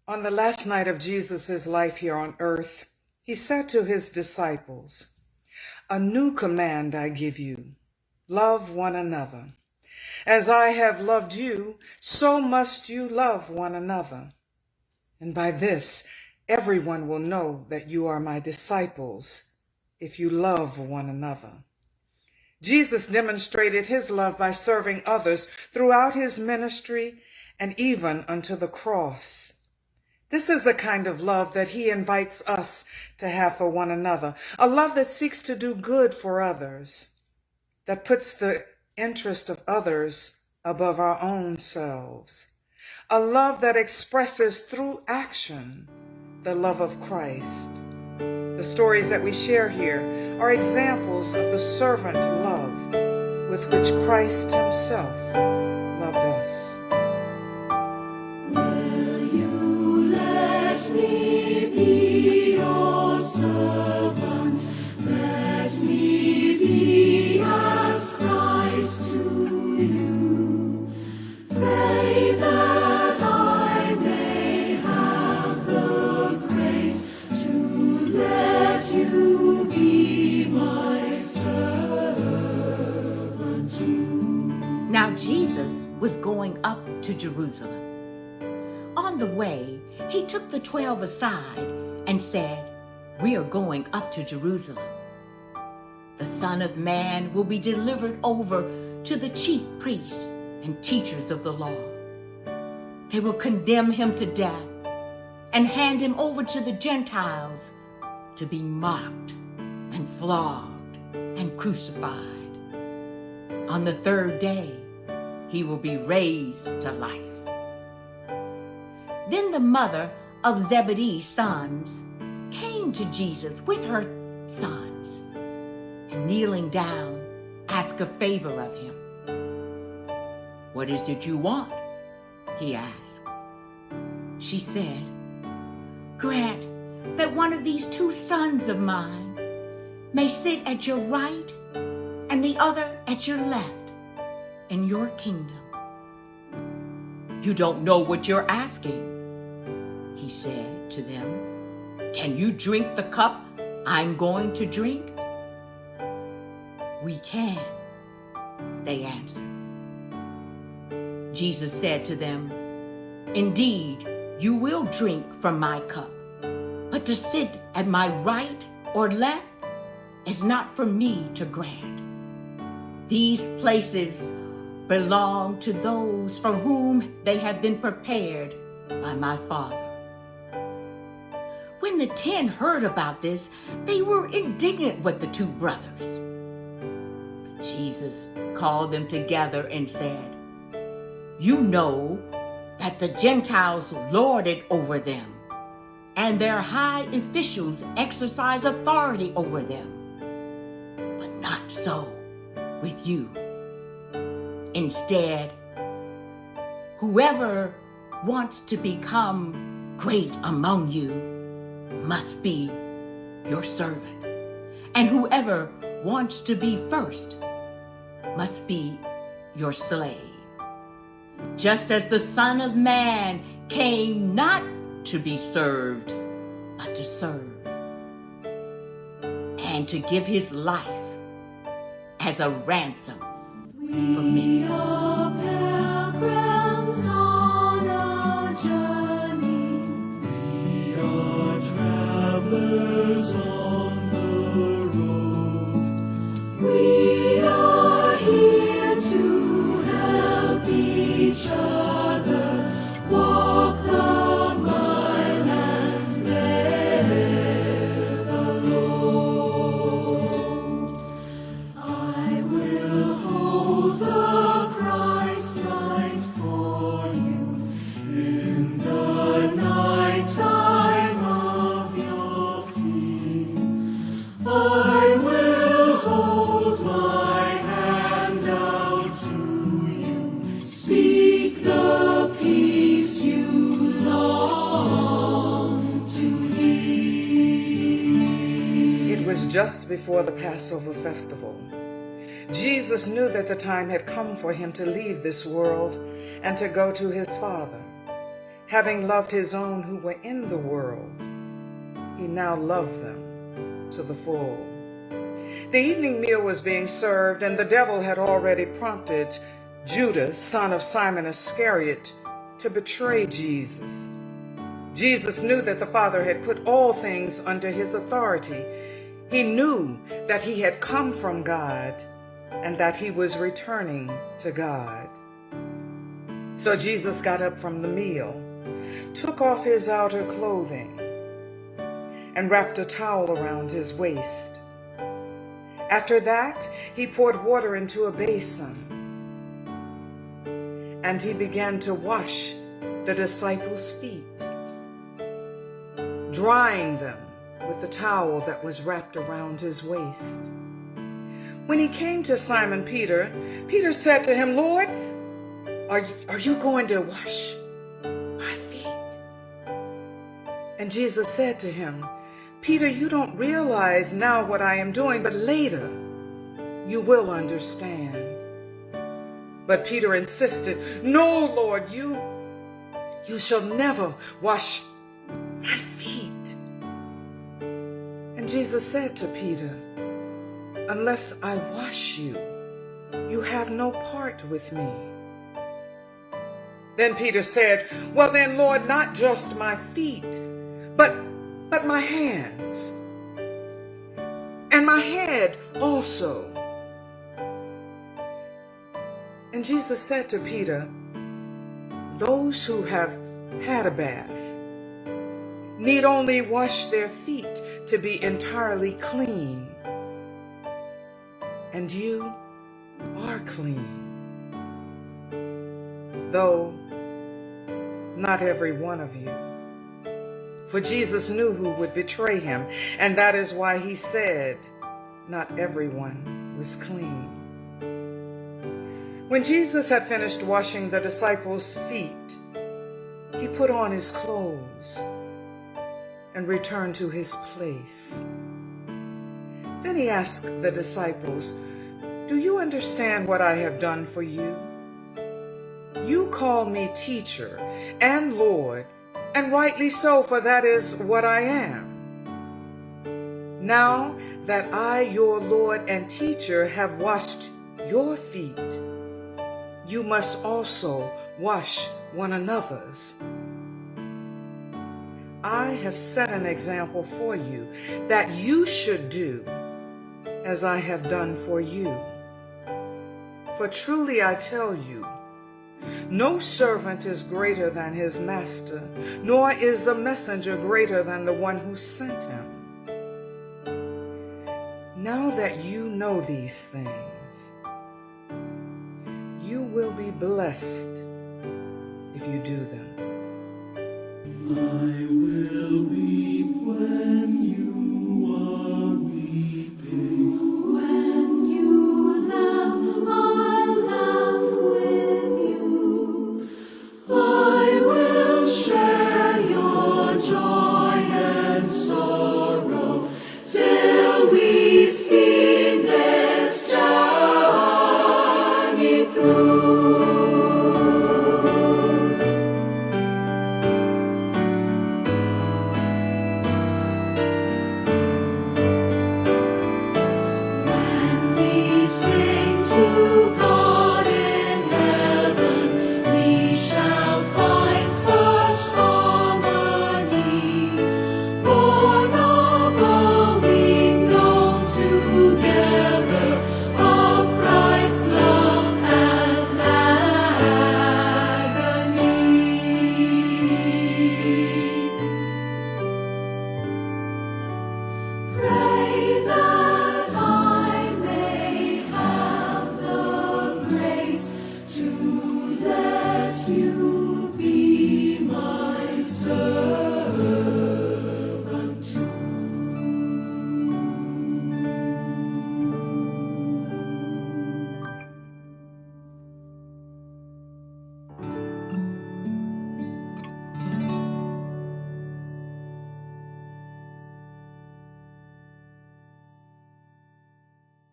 On the last night of Jesus' life here on earth, he said to his disciples, "A new command I give you, love one another. As I have loved you, so must you love one another. And by this, everyone will know that you are my disciples, if you love one another." Jesus demonstrated his love by serving others throughout his ministry and even unto the cross. This is the kind of love that he invites us to have for one another, a love that seeks to do good for others, that puts the interest of others above our own selves, a love that expresses through action the love of Christ. The stories that we share here are examples of the servant love with which Christ himself loved us. Will you let me be your servant? Let me be as Christ to you. Pray that I may have the grace to let you be my servant too. Now Jesus was going up to Jerusalem. On the way, he took the 12 aside and said, "We are going up to Jerusalem. The Son of Man will be delivered over to the chief priests and teachers of the law. They will condemn him to death and hand him over to the Gentiles to be mocked and flogged and crucified. On the third day, he will be raised to life." Then the mother of Zebedee's sons came to Jesus with her sons, and kneeling down, asked a favor of him. "What is it you want?" he asked. She said, "Grant that one of these two sons of mine may sit at your right and the other at your left in your kingdom." "You don't know what you're asking," he said to them. "Can you drink the cup I'm going to drink?" "We can," they answered. Jesus said to them, "Indeed, you will drink from my cup, but to sit at my right or left is not for me to grant. These places belong to those for whom they have been prepared by my Father." When the 10 heard about this, they were indignant with the two brothers. But Jesus called them together and said, "You know that the Gentiles lord it over them, and their high officials exercise authority over them. But not so with you. Instead, whoever wants to become great among you must be your servant, and whoever wants to be first must be your slave. Just as the Son of Man came not to be served, but to serve, and to give his life as a ransom for many." We are pilgrims on a journey. We are travelers on the road. We are here to help each other walk the mile and bear the load. I will hold the Christ light for you in the night time of your fear. I will hold my hand out to you. Speak the peace you long to hear. It was just before the Passover festival. Jesus knew that the time had come for him to leave this world and to go to his Father. Having loved his own who were in the world, he now loved them to the full. The evening meal was being served, and the devil had already prompted Judas, son of Simon Iscariot, to betray Jesus. Jesus knew that the Father had put all things under his authority. He knew that he had come from God and that he was returning to God. So Jesus got up from the meal, took off his outer clothing, and wrapped a towel around his waist. After that, he poured water into a basin, and he began to wash the disciples' feet, drying them with the towel that was wrapped around his waist. When he came to Simon Peter, Peter said to him, "Lord, are you going to wash my feet?" And Jesus said to him, "Peter, you don't realize now what I am doing, but later you will understand." But Peter insisted, "No, Lord, you shall never wash my feet." And Jesus said to Peter, "Unless I wash you, you have no part with me." Then Peter said, "Well then, Lord, not just my feet, but my hands, and my head also." And Jesus said to Peter, "Those who have had a bath need only wash their feet to be entirely clean. And you are clean, though not every one of you." For Jesus knew who would betray him, and that is why he said, not everyone was clean. When Jesus had finished washing the disciples' feet, he put on his clothes and returned to his place. Then he asked the disciples, "Do you understand what I have done for you? You call me teacher and Lord, and rightly so, for that is what I am. Now that I, your Lord and teacher, have washed your feet, you must also wash one another's. I have set an example for you, that you should do as I have done for you. For truly I tell you, no servant is greater than his master, nor is the messenger greater than the one who sent him. Now that you know these things, you will be blessed if you do them." I will weep when you are weeping. When you laugh, I'll laugh with you. I will share your joy and sorrow till we've seen this journey through.